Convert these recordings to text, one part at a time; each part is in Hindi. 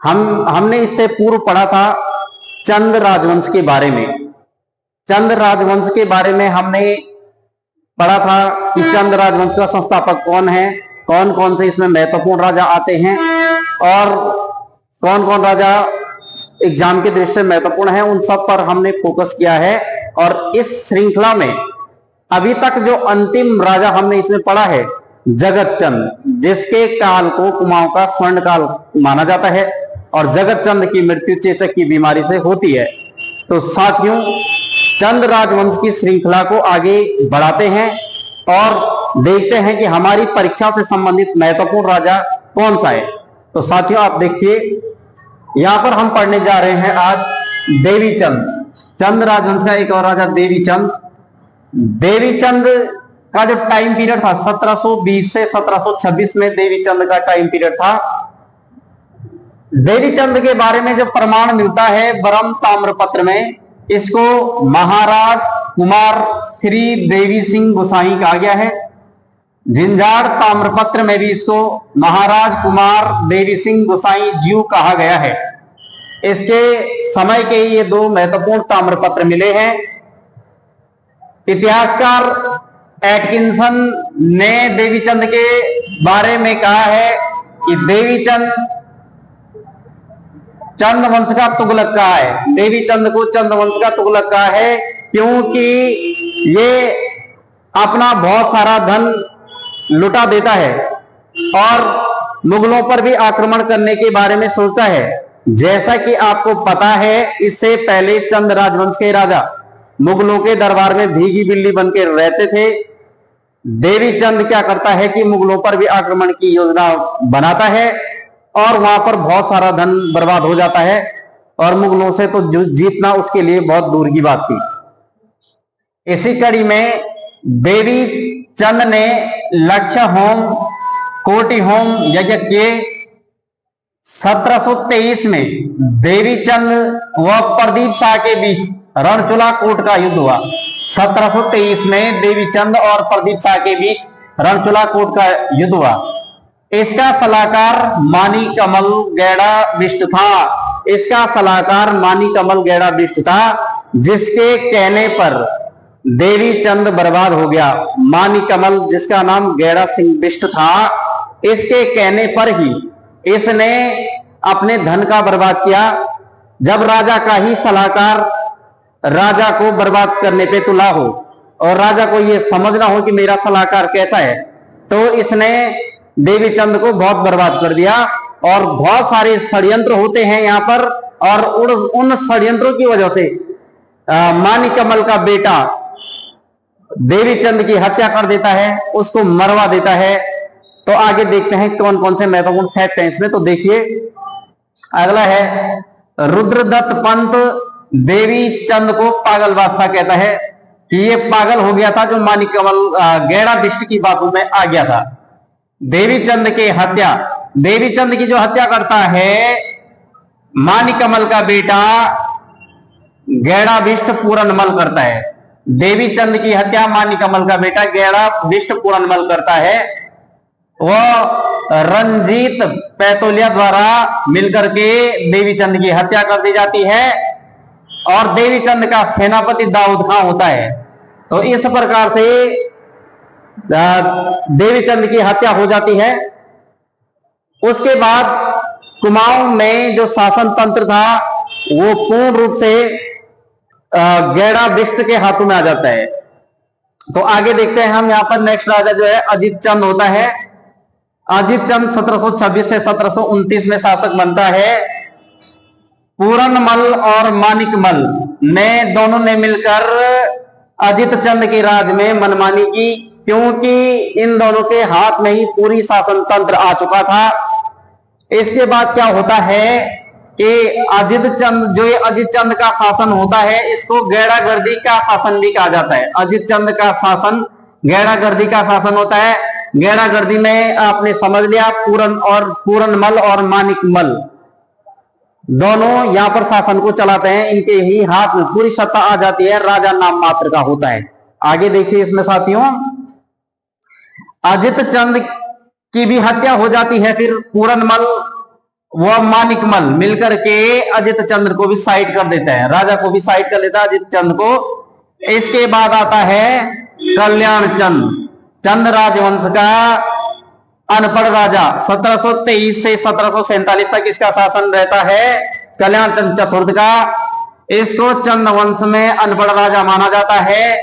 हमने इससे पूर्व पढ़ा था चंद राजवंश के बारे में। चंद राजवंश के बारे में हमने पढ़ा था कि चंद राजवंश का संस्थापक कौन है, कौन कौन से इसमें महत्वपूर्ण राजा आते हैं और कौन कौन राजा एग्जाम के दृष्टि से महत्वपूर्ण है, उन सब पर हमने फोकस किया है। और इस श्रृंखला में अभी तक जो अंतिम राजा हमने इसमें पढ़ा है जगत चंद, जिसके काल को कुमाऊं का स्वर्ण काल माना जाता है और जगत चंद की मृत्यु चेचक की बीमारी से होती है। तो साथियों, चंद राजवंश की श्रृंखला को आगे बढ़ाते हैं और देखते हैं कि हमारी परीक्षा से संबंधित महत्वपूर्ण राजा कौन सा है। तो साथियों, आप देखिए, यहां पर हम पढ़ने जा रहे हैं आज देवीचंद। चंद राजवंश का एक और राजा देवीचंद। देवीचंद का जो टाइम पीरियड था 1720 से 1726 में देवीचंद का टाइम पीरियड था। देवीचंद के बारे में जो प्रमाण मिलता है ब्रह्म ताम्रपत्र में, इसको महाराज कुमार श्री देवी सिंह गोसाई कहा गया है। झिंझाड़ ताम्रपत्र में भी इसको महाराज कुमार देवी सिंह गोसाई जीव कहा गया है। इसके समय के ये दो महत्वपूर्ण ताम्रपत्र मिले हैं। इतिहासकार एटकिंसन ने देवीचंद के बारे में कहा है कि देवीचंद चंद वंश का तुगलक कहा है। देवीचंद को चंद वंश का तुगलक कहा है क्योंकि ये अपना बहुत सारा धन लुटा देता है और मुगलों पर भी आक्रमण करने के बारे में सोचता है। जैसा कि आपको पता है, इससे पहले चंद राजवंश के राजा मुगलों के दरबार में भीगी बिल्ली बनकर रहते थे। देवीचंद क्या करता है कि मुगलों पर भी आक्रमण की योजना बनाता है और वहां पर बहुत सारा धन बर्बाद हो जाता है और मुगलों से तो जीतना उसके लिए बहुत दूर की बात थी। इसी कड़ी में देवीचंद ने लक्ष्य होम, कोटि होम यज्ञ किए। 1723 में देवीचंद व प्रदीप शाह के बीच रणचुला कोट का युद्ध हुआ। 1723 में देवीचंद और प्रदीप शाह के बीच रणचुला कोट का युद्ध हुआ। इसका सलाहकार मानी कमल गैड़ा बिष्ट था। इसका सलाहकार मानी कमल गैड़ा बिष्ट था, जिसके कहने पर देवीचंद बर्बाद हो गया। मानी कमल, जिसका नाम गैड़ा सिंह बिष्ट था, इसके कहने पर ही इसने अपने धन का बर्बाद किया। जब राजा का ही सलाहकार राजा को बर्बाद करने पे तुला हो और राजा को यह समझना हो कि मेरा सलाहकार कैसा है, तो इसने देवीचंद को बहुत बर्बाद कर दिया। और बहुत सारे षड्यंत्र होते हैं यहाँ पर और उन षड्यंत्रों की वजह से मानी कमल का बेटा देवीचंद की हत्या कर देता है, उसको मरवा देता है। तो आगे देखते हैं कौन कौन से महत्वपूर्ण फैक्ट हैं इसमें। तो देखिए, अगला है रुद्रदत्त पंत देवीचंद को पागल बादशाह कहता है कि ये पागल हो गया था जो मानी कमल गैड़ा बिष्ट की बातों में आ गया था। देवीचंद की हत्या, देवीचंद की जो हत्या करता है मानी कमल का बेटा गैड़ा बिष्ट पूरनमल करता है। देवीचंद की हत्या मानी कमल का बेटा गैड़ा बिष्ट पूरनमल करता है। वह रंजीत पैतोलिया द्वारा मिलकर के देवीचंद की हत्या कर दी जाती है और देवीचंद का सेनापति दाऊद खां होता है। तो इस प्रकार से देवीचंद की हत्या हो जाती है। उसके बाद कुमाऊं में जो शासन तंत्र था वो पूर्ण रूप से गैड़ा बिष्ट के हाथों में आ जाता है। तो आगे देखते हैं हम, यहां पर नेक्स्ट राजा जो है अजित चंद होता है। अजित चंद 1726 से 1729 में शासक बनता है। पूरनमल और मानिकमल ने दोनों ने मिलकर अजित चंद के राज में मनमानी की, क्योंकि इन दोनों के हाथ में ही पूरी शासन तंत्र आ चुका था। इसके बाद क्या होता है कि अजित चंद का शासन होता है, इसको गैड़ागर्दी का शासन भी कहा जाता है। अजित चंद का शासन गैड़ागर्दी का शासन होता है। गैड़ागर्दी में आपने समझ लिया, पूरनमल और मानिकमल दोनों यहां पर शासन को चलाते हैं। इनके ही हाथ में पूरी सत्ता आ जाती है, राजा नाम मात्र का होता है। आगे देखिए इसमें साथियों, अजित चंद की भी हत्या हो जाती है। फिर पूरनमल वह मानिकमल मिलकर के अजित चंद्र को भी साइड कर देता है, राजा को भी साइड कर लेता है अजित चंद्र को। इसके बाद आता है कल्याण चंद, चंद राजवंश का अनपढ़ राजा। 1723 से 1747 तक इसका शासन रहता है कल्याण चंद चतुर्थ का। इसको चंद वंश में अनपढ़ राजा माना जाता है।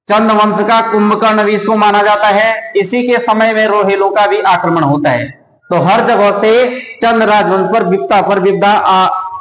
चंद वंश का कुंभकर्ण भी इसको माना जाता है। इसी के समय में रोहिलों का भी आक्रमण होता है, तो हर जगह से चंद राजवंश पर विपदा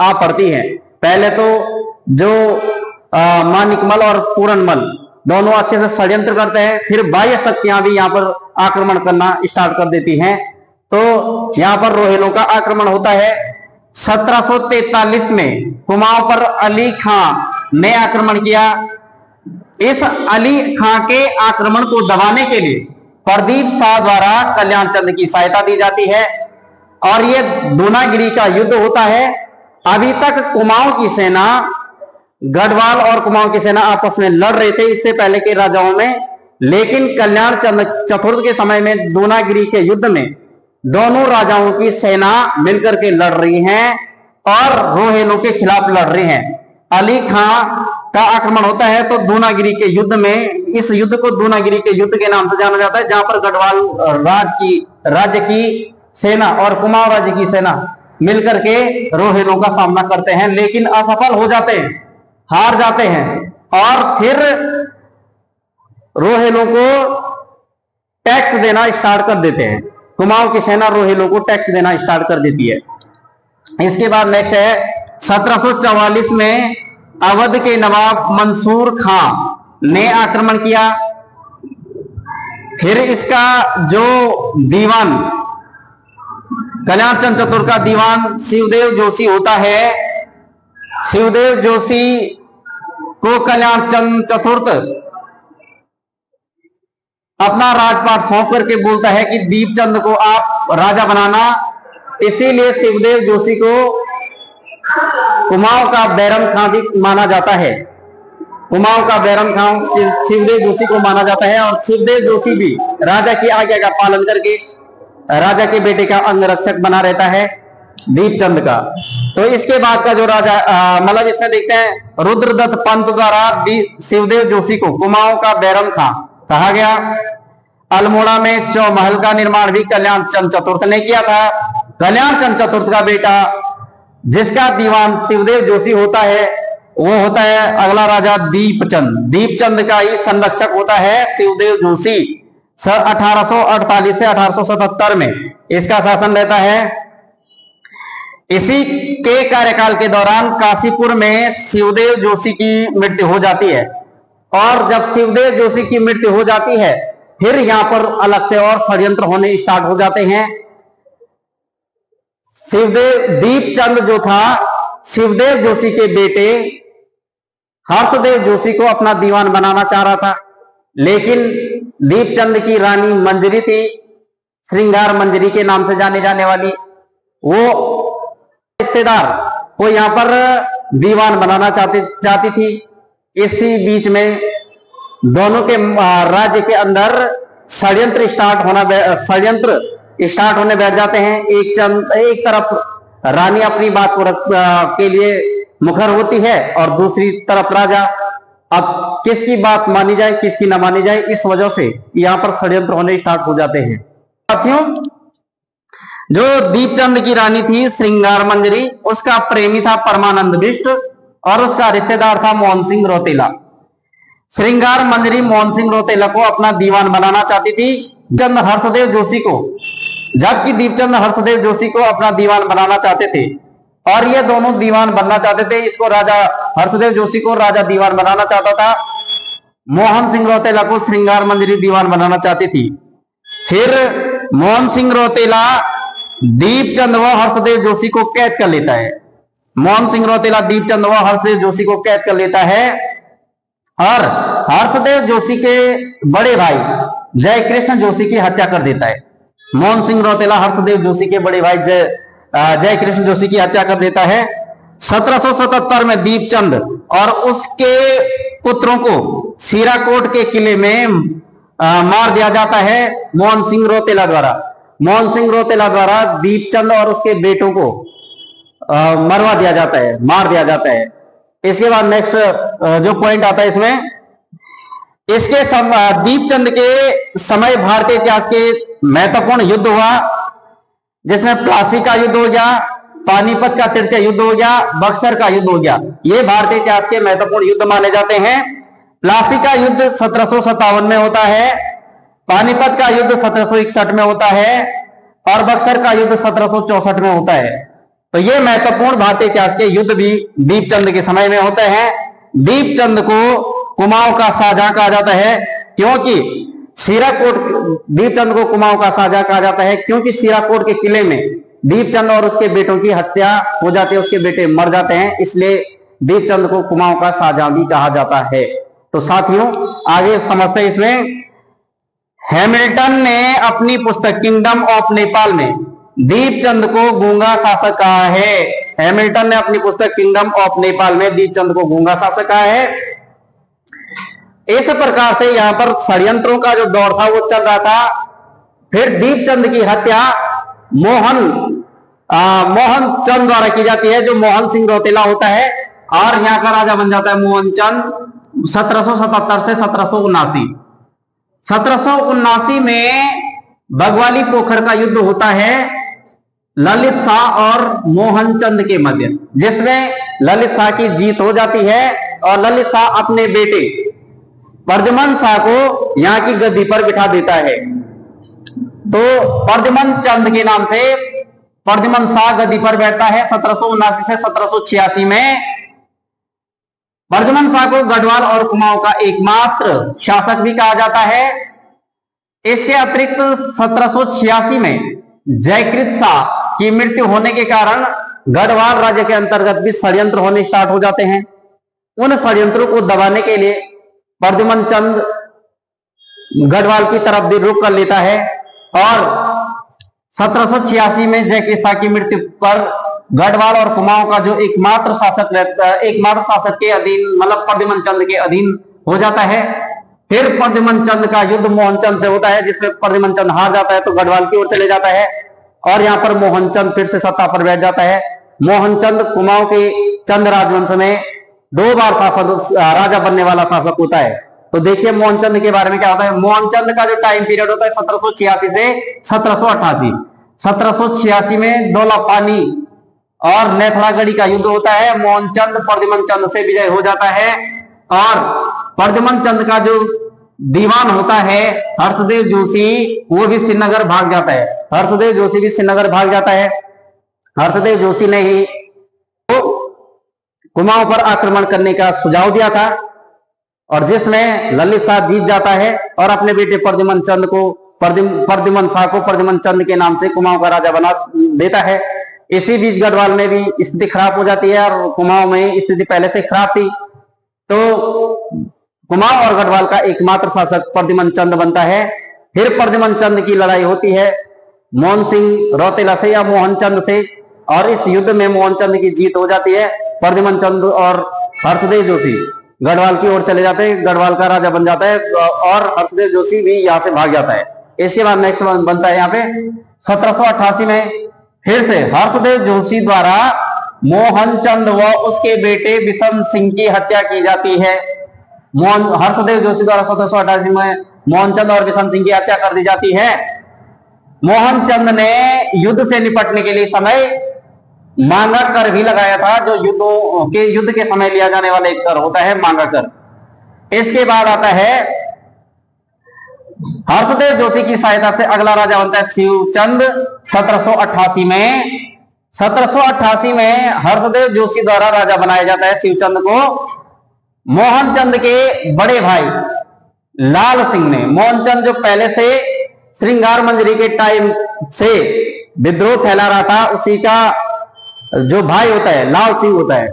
आ पड़ती है। पहले तो जो मानिकमल और पूरनमल दोनों अच्छे से षड्यंत्र करते हैं, फिर बाह्य शक्तियां भी यहाँ पर आक्रमण करना स्टार्ट कर देती हैं, तो यहाँ पर रोहिलों का आक्रमण होता है। 1743 में कुमाऊं पर अली खां ने आक्रमण किया। इस अली खां के आक्रमण को दबाने के लिए प्रदीप शाह द्वारा कल्याण चंद की सहायता दी जाती है और यह दूनागिरी का युद्ध होता है। अभी तक कुमाऊं की सेना, गढ़वाल और कुमाऊं की सेना आपस में लड़ रहे थे इससे पहले के राजाओं में, लेकिन कल्याण चंद चतुर्थ के समय में दूनागिरी के युद्ध में दोनों राजाओं की सेना मिलकर के लड़ रही हैं और रोहिलों के खिलाफ लड़ रही हैं। अली खां का आक्रमण होता है तो दूनागिरी के युद्ध में, इस युद्ध को दूनागिरी के युद्ध के नाम से जाना जाता है, जहां पर गढ़वाल राज्य की सेना और कुमाऊं राज्य की सेना मिलकर के रोहिलों का सामना करते हैं, लेकिन असफल हो जाते हैं, हार जाते हैं और फिर रोहिलों को टैक्स देना स्टार्ट कर देते हैं। कुमाऊं की सेना रोहिलों को टैक्स देना स्टार्ट कर देती है। इसके बाद नेक्स्ट है 1744 में अवध के नवाब मंसूर खां ने आक्रमण किया। फिर इसका जो दीवान कल्याण चंद चतुर्थ का दीवान शिवदेव जोशी होता है, शिवदेव जोशी को कल्याण चंद चतुर्थ अपना राजपाट सौंप करके बोलता है कि दीपचंद को आप राजा बनाना। इसीलिए शिवदेव जोशी को कुमाऊं का बैरम खां भी माना जाता है। कुमाऊं का बैरम खां शिवदेव जोशी को माना जाता है और शिवदेव जोशी भी राजा की आज्ञा का पालन करके राजा के बेटे का अंगरक्षक बना रहता है दीपचंद का। तो इसके बाद का जो राजा मतलब इसमें देखते हैं रुद्रदत्त पंत द्वारा शिवदेव जोशी को कुमाऊं का बैरम खां कहा गया। अल्मोड़ा में चौमहल का निर्माण भी कल्याण चंद चतुर्थ ने किया था। कल्याण चंद चतुर्थ का बेटा जिसका दीवान शिवदेव जोशी होता है वो होता है अगला राजा दीपचंद। दीपचंद का ही संरक्षक होता है शिवदेव जोशी। 1848 से 1877 में इसका शासन रहता है। इसी के कार्यकाल के दौरान काशीपुर में शिवदेव जोशी की मृत्यु हो जाती है और जब शिवदेव जोशी की मृत्यु हो जाती है फिर यहां पर अलग से और षड्यंत्र होने स्टार्ट हो जाते हैं। शिवदेव दीपचंद जो था शिवदेव जोशी के बेटे हर्षदेव जोशी को अपना दीवान बनाना चाह रहा था, लेकिन दीपचंद की रानी मंजरी थी, श्रृंगार मंजरी के नाम से जाने जाने वाली, वो रिश्तेदार को यहां पर दीवान बनाना चाहती थी। इसी बीच में दोनों के राज्य के अंदर षड्यंत्र स्टार्ट होने बैठ जाते हैं। एक तरफ रानी अपनी बात को के लिए मुखर होती है और दूसरी तरफ राजा। अब किसकी बात मानी जाए किसकी ना मानी जाए, इस वजह से यहां पर षड्यंत्र होने स्टार्ट हो जाते हैं। साथियों, जो दीपचंद की रानी थी श्रृंगार मंजरी, उसका प्रेमी था परमानंद बिष्ट और उसका रिश्तेदार था मोहन सिंह रौतेला। श्रृंगार मंजरी मोहन सिंह रौतेला को अपना दीवान बनाना चाहती थी चंद हर्षदेव जोशी को, जबकि दीपचंद हर्षदेव जोशी को अपना दीवान बनाना चाहते थे और ये दोनों दीवान बनना चाहते थे। इसको राजा हर्षदेव जोशी को राजा दीवान बनाना चाहता था, मोहन सिंह रौतेला को श्रृंगार मंजरी दीवान बनाना चाहती थी। फिर मोहन सिंह रौतेला दीपचंद व हर्षदेव जोशी को कैद कर लेता है। मोहन सिंह रौतेला दीपचंद व हर्षदेव जोशी को कैद कर लेता है और हर्षदेव जोशी के बड़े भाई जय कृष्ण जोशी की हत्या कर देता है। मोहन सिंह रौतेला हर्षदेव जोशी के बड़े भाई जय कृष्ण जोशी की हत्या कर देता है। 1777 में दीपचंद और उसके पुत्रों को सीराकोट के किले में मार दिया जाता है मोहन सिंह रौतेला द्वारा। मोहन सिंह रौतेला द्वारा दीपचंद और उसके बेटों को मरवा दिया जाता है, मार दिया जाता है। इसके बाद नेक्स्ट जो पॉइंट आता है इसमें, इसके दीपचंद के समय भारतीय इतिहास के महत्वपूर्ण युद्ध हुआ, जिसमें प्लासी का युद्ध हो गया, पानीपत का तृतीय युद्ध हो गया, बक्सर का युद्ध हो गया। ये भारतीय इतिहास के महत्वपूर्ण युद्ध माने जाते हैं। प्लासी का युद्ध 1757 में होता है, पानीपत का युद्ध 1761 में होता है और बक्सर का युद्ध 1764 में होता है। तो ये महत्वपूर्ण भारतीय इतिहास के युद्ध भी दीपचंद के समय में होते हैं। दीपचंद को कुमाऊं का शाहजहां कहा जाता है, क्योंकि सीराकोट, दीपचंद को कुमाऊं का शाहजहां कहा जाता है क्योंकि सीराकोट के किले में दीपचंद और उसके बेटों की हत्या हो जाती है, उसके बेटे मर जाते हैं, इसलिए दीपचंद को कुमाऊं का शाहजहां भी कहा जाता है। तो साथियों आगे समझते हैं इसमें। हैमिल्टन ने अपनी पुस्तक किंगडम ऑफ नेपाल में दीपचंद को गूंगा शासक कहा है। हैमिल्टन ने अपनी पुस्तक किंगडम ऑफ नेपाल में दीपचंद को गूंगा शासक कहा है। इस प्रकार से यहां पर षड्यंत्रों का जो दौर था वो चल रहा था। फिर दीपचंद की हत्या मोहन चंद द्वारा की जाती है, जो मोहन सिंह रौतेला होता है, और यहां का राजा बन जाता है मोहन चंद 1777 से 1779। 1779 में बगवाली पोखर का युद्ध होता है ललित शाह और मोहन चंद के मध्य, जिसमें ललित शाह की जीत हो जाती है और ललित शाह अपने बेटे प्रद्युमन शाह को यहां की गद्दी पर बिठा देता है। तो प्रद्युमन चंद के नाम से प्रद्युमन शाह गद्दी पर बैठता है 1779 से 1786 में। प्रद्युमन शाह को गढ़वाल और कुमाऊं का एकमात्र शासक भी कहा जाता है। इसके अतिरिक्त 1786 में जयकृत शाह की मृत्यु होने के कारण गढ़वाल राज्य के अंतर्गत भी षड्यंत्र होने स्टार्ट हो जाते हैं। उन षड्यंत्रों को दबाने के लिए प्रद्युमन चंद गढ़वाल की तरफ भी रुख कर लेता है और 1786 में जयकृत शाह की मृत्यु पर गढ़वाल और कुमाऊं का जो एकमात्र शासक के अधीन, मतलब प्रद्युमन चंद के अधीन हो जाता है। फिर प्रद्युमन चंद का युद्ध मोहन चंद से होता है, जिसमें प्रद्युमन चंद हार जाता है तो गढ़वाल की ओर चले जाता है और यहां पर मोहन चंद फिर से सत्ता पर बैठ जाता है। मोहन चंद कुमाऊं के चंद राजवंश में 2 बार राजा बनने वाला शासक होता है। तो देखिए मोहन चंद के बारे में क्या होता है। मोहन चंद का जो टाइम पीरियड होता है 1786 से 1788। 1786 में दौलापानी और नेथड़ागढ़ी का युद्ध होता है। मोहन चंद प्रद्युमन चंद से विजय हो जाता है और प्रद्युमन चंद का जो दीवान होता है हर्षदेव जोशी, वो भी श्रीनगर भाग जाता है। हर्षदेव जोशी भी श्रीनगर भाग जाता है। हर्षदेव जोशी ने ही कुमाऊं पर आक्रमण करने का सुझाव दिया था और जिसमें ललित शाह जीत जाता है और अपने बेटे प्रद्युमन चंद को, प्रद्युमन शाह को प्रद्युमन चंद के नाम से कुमाऊं का राजा बना देता है। इसी बीच गढ़वाल में भी स्थिति खराब हो जाती है और कुमाऊं में स्थिति पहले से खराब थी। तो कुमाऊं और गढ़वाल का एकमात्र शासक प्रद्युमन चंद बनता है। फिर प्रद्युमन चंद की लड़ाई होती है मोहन सिंह रौतेला से या मोहन चंद से, और इस युद्ध में मोहन चंद की जीत हो जाती है। प्रद्युमन चंद और हर्षदेव जोशी गढ़वाल की ओर चले जाते हैं, गढ़वाल का राजा बन जाता है और हर्षदेव जोशी भी यहां से भाग जाता है। इसके बाद नेक्स्ट बनता है यहाँ पे 1788 में फिर से हर्षदेव जोशी द्वारा मोहन चंद व उसके बेटे बिशन सिंह की हत्या की जाती है। हर्षदेव जोशी द्वारा 1788 में मोहन चंद और बिशन सिंह की हत्या कर दी जाती है। मोहन चंद ने युद्ध से निपटने के लिए समय मांगा कर भी लगाया था, जो युद्ध के समय लिया जाने वाला एक कर होता है मांगा कर। इसके बाद आता है हर्षदेव जोशी की सहायता से अगला राजा बनता है शिवचंद 1788 में। 1788 में हर्षदेव जोशी द्वारा राजा बनाया जाता है शिवचंद को। मोहन चंद के बड़े भाई लाल सिंह ने, मोहन चंद जो पहले से श्रृंगार मंजरी के टाइम से विद्रोह फैला रहा था, उसी का जो भाई होता है लाल सिंह होता है।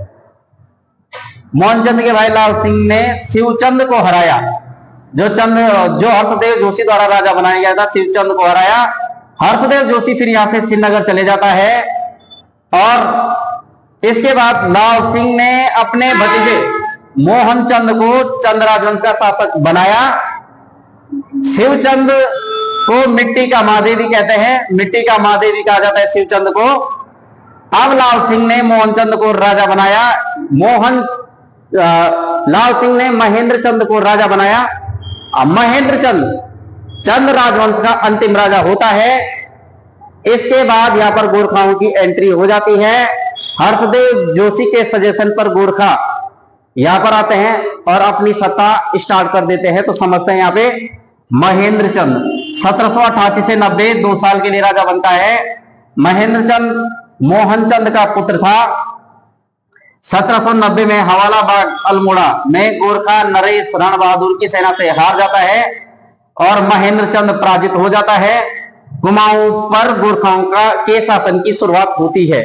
मोहन चंद के भाई लाल सिंह ने शिवचंद को हराया, जो हर्षदेव जोशी द्वारा राजा बनाया गया था, शिवचंद को हराया। हर्षदेव जोशी फिर यहां से श्रीनगर चले जाता है और इसके बाद लाल सिंह ने अपने भतीजे मोहन चंद को चंद राजवंश का शासक बनाया। शिवचंद को मिट्टी का महादेवी कहते हैं, मिट्टी का महादेवी कहा जाता है शिवचंद को। अब लाल सिंह ने मोहनचंद को राजा बनाया, लाल सिंह ने महेंद्र चंद को राजा बनाया। महेंद्र चंद राजवंश का अंतिम राजा होता है। इसके बाद यहां पर गोरखाओं की एंट्री हो जाती है। हर्षदेव जोशी के सजेशन पर गोरखा यहां पर आते हैं और अपनी सत्ता स्टार्ट कर देते हैं। तो समझते हैं यहां पे महेंद्र चंद 1788 से 90 2 साल के लिए राजा बनता है। महेंद्र चंद मोहनचंद का पुत्र था। 1790 में हवाला बाग अल्मोड़ा में गोरखा नरेश रण बहादुर की सेना से हार जाता है और महेंद्र चंद पराजित हो जाता है। कुमाऊं पर गोरखाओं के शासन की शुरुआत होती है।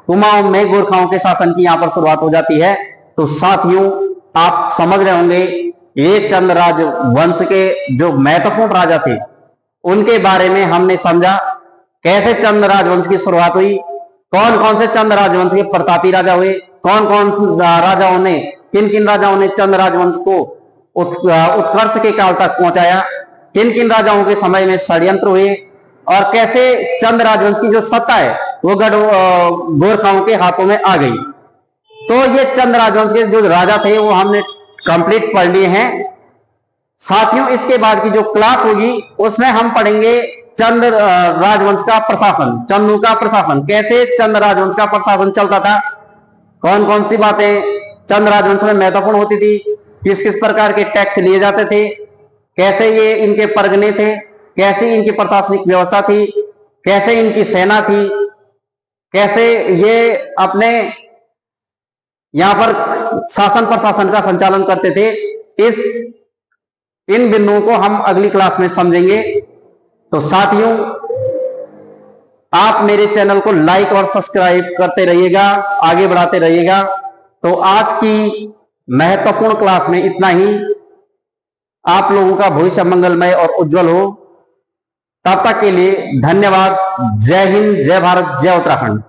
कुमाऊं में गोरखाओं के शासन की यहां पर शुरुआत हो जाती है। तो साथियों, आप समझ रहे होंगे ये चंद राजवंश के जो महत्वपूर्ण राजा थे उनके बारे में हमने समझा, कैसे चंद राजवंश की शुरुआत हुई, कौन कौन से चंद राजवंश के प्रतापी राजा हुए, कौन कौन राजाओं ने, किन किन राजाओं ने चंद राजवंश को उत्कर्ष के काल तक पहुंचाया, किन किन राजाओं के समय में षड्यंत्र हुए और कैसे चंद राजवंश की जो सत्ता है वो गोरखाओं के हाथों में आ गई। तो ये चंद राजवंश के जो राजा थे वो हमने कंप्लीट पढ़ लिए हैं। साथियों, इसके बाद की जो क्लास होगी उसमें हम पढ़ेंगे चंद राजवंश का प्रशासन, चंदू का प्रशासन, कैसे चंद राजवंश का प्रशासन चलता था, कौन कौन सी बातें चंद राजवंश में महत्वपूर्ण होती थी, किस किस प्रकार के टैक्स लिए जाते थे, कैसे ये इनके परगने थे, कैसी इनकी प्रशासनिक व्यवस्था थी, कैसे इनकी सेना थी, कैसे ये अपने यहां पर शासन प्रशासन का संचालन करते थे। इन बिंदुओं को हम अगली क्लास में समझेंगे। तो साथियों, आप मेरे चैनल को लाइक और सब्सक्राइब करते रहिएगा, आगे बढ़ाते रहिएगा। तो आज की महत्वपूर्ण क्लास में इतना ही। आप लोगों का भविष्य मंगलमय और उज्जवल हो। तब तक के लिए धन्यवाद। जय हिंद, जय भारत, जय उत्तराखंड।